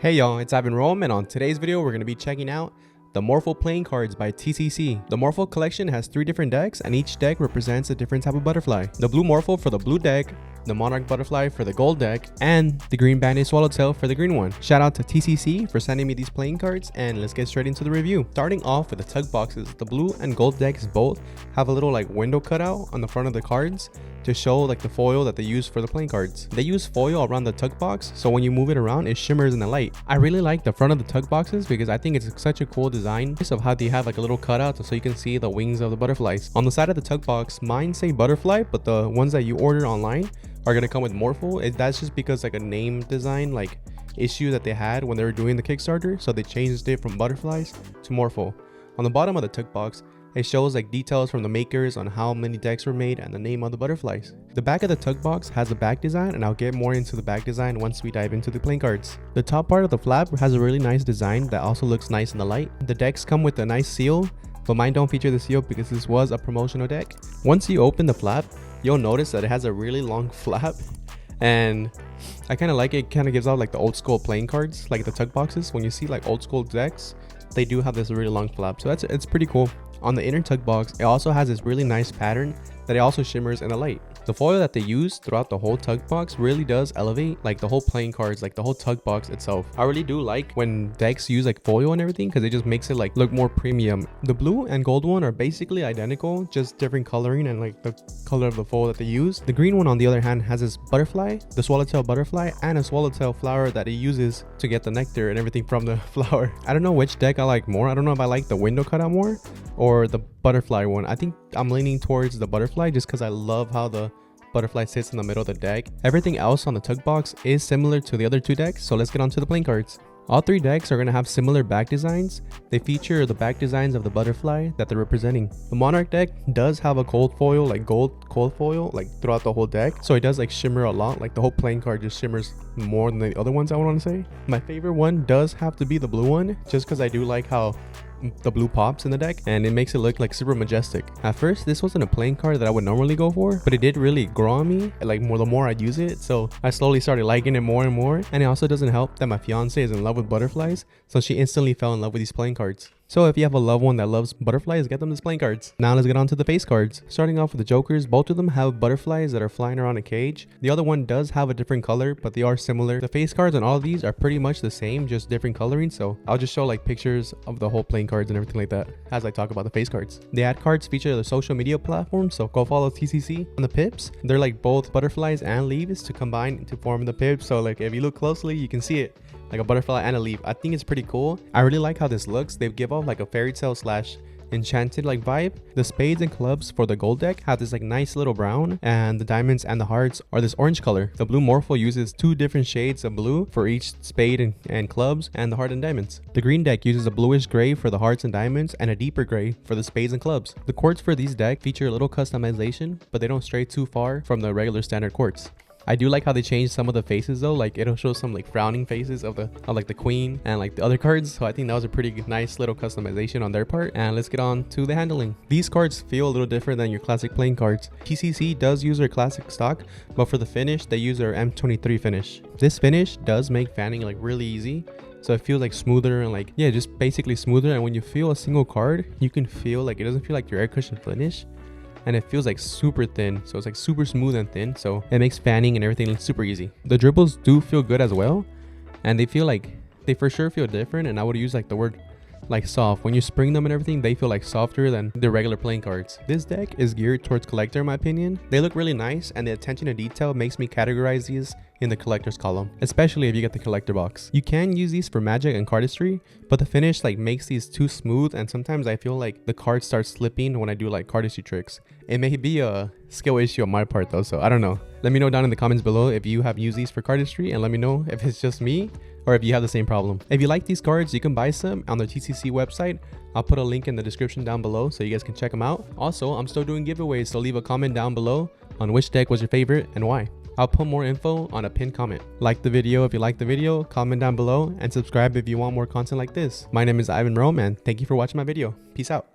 Hey y'all, it's Ivan Rome, and on today's video we're going to be checking out the Morpho Playing Cards by TCC. The Morpho collection has 3 different decks, and each deck represents a different type of butterfly. The blue Morpho for the blue deck, the Monarch Butterfly for the gold deck, and the green Banded Swallowtail for the green one. Shout out to TCC for sending me these playing cards, and let's get straight into the review. Starting off with the tug boxes, the blue and gold decks both have a little like window cutout on the front of the cards to show like the foil that they use for the playing cards. They use foil around the tug box, so when you move it around, it shimmers in the light. I really like the front of the tug boxes because I think it's such a cool design of how they have like a little cutout so you can see the wings of the butterflies. On the side of the tug box, mine say butterfly, but the ones that you order online are gonna come with Morpho. That's just because like a name design like issue that they had when they were doing the Kickstarter, so they changed it from butterflies to Morpho. On the bottom of the tug box, it shows like details from the makers on how many decks were made and the name of the butterflies. The back of the tug box has a back design, and I'll get more into the back design once we dive into the playing cards. The top part of the flap has a really nice design that also looks nice in the light. The decks come with a nice seal, but mine don't feature the seal because this was a promotional deck. Once you open the flap, you'll notice that it has a really long flap, and I kind of like it. Kind of gives out like the old school playing cards, like the tug boxes. When you see like old school decks, they do have this really long flap, so it's pretty cool. On the inner tug box, it also has this really nice pattern that it also shimmers in the light. The foil that they use throughout the whole tug box really does elevate like the whole playing cards, like the whole tug box itself. I really do like when decks use like foil and everything because it just makes it like look more premium. The blue and gold one are basically identical, just different coloring and like the color of the foil that they use. The green one on the other hand has this butterfly, the swallowtail butterfly, and a swallowtail flower that it uses to get the nectar and everything from the flower. I don't know which deck I like more. I don't know if I like the window cutout more or the butterfly one. I think I'm leaning towards the butterfly just because I love how the butterfly sits in the middle of the deck. Everything else on the tug box is similar to the other 2 decks, so let's get on to the playing cards. All 3 decks are going to have similar back designs. They feature the back designs of the butterfly that they're representing. The Monarch deck does have a gold foil, like gold foil, like throughout the whole deck. So it does like shimmer a lot, like the whole playing card just shimmers more than the other ones, I want to say. My favorite one does have to be the blue one, just because I do like how the blue pops in the deck and it makes it look like super majestic. At first, this wasn't a playing card that I would normally go for, but it did really grow on me like the more I use it, so I slowly started liking it more and more. And it also doesn't help that my fiance is in love with butterflies, so she instantly fell in love with these playing cards. So if you have a loved one that loves butterflies, get them these playing cards. Now let's get on to the face cards. Starting off with the jokers, both of them have butterflies that are flying around a cage. The other one does have a different color, but they are similar. The face cards on all of these are pretty much the same, just different coloring, so I'll just show like pictures of the whole playing cards and everything like that as I talk about the face cards. The ad cards feature their social media platform, so go follow TCC. On the pips, they're like both butterflies and leaves to combine to form the pips, so like if you look closely you can see it like a butterfly and a leaf. I think it's pretty cool. I really like how this looks. They give off like a fairy tale slash enchanted like vibe. The spades and clubs for the gold deck have this like nice little brown, and the diamonds and the hearts are this orange color. The blue Morpho uses 2 different shades of blue for each spade and clubs, and the heart and diamonds. The green deck uses a bluish gray for the hearts and diamonds and a deeper gray for the spades and clubs. The quartz for these decks feature a little customization, but they don't stray too far from the regular standard quartz. I do like how they changed some of the faces though, like it'll show some like frowning faces of like the queen and like the other cards, so I think that was a pretty nice little customization on their part. And let's get on to the handling. These cards feel a little different than your classic playing cards. TCC does use their classic stock, but for the finish they use their M23 finish. This finish does make fanning like really easy, so it feels like smoother and like, yeah, just basically smoother. And when you feel a single card, you can feel like it doesn't feel like your air cushion finish, and it feels like super thin, so it's like super smooth and thin, so it makes fanning and everything look super easy. The dribbles do feel good as well, and they feel like they for sure feel different, and I would use like the word like soft. When you spring them and everything, they feel like softer than the regular playing cards. This deck is geared towards collector in my opinion. They look really nice, and the attention to detail makes me categorize these in the collector's column, especially if you get the collector box. You can use these for magic and cardistry, but the finish like makes these too smooth, and sometimes I feel like the cards start slipping when I do like cardistry tricks. It may be a skill issue on my part though, so I don't know. Let me know down in the comments below if you have used these for cardistry, and let me know if it's just me or if you have the same problem. If you like these cards, you can buy some on the TCC website. I'll put a link in the description down below so you guys can check them out. Also, I'm still doing giveaways, so leave a comment down below on which deck was your favorite and why. I'll put more info on a pinned comment. Like the video if you like the video, comment down below, and subscribe if you want more content like this. My name is Ivan Rome, and thank you for watching my video. Peace out.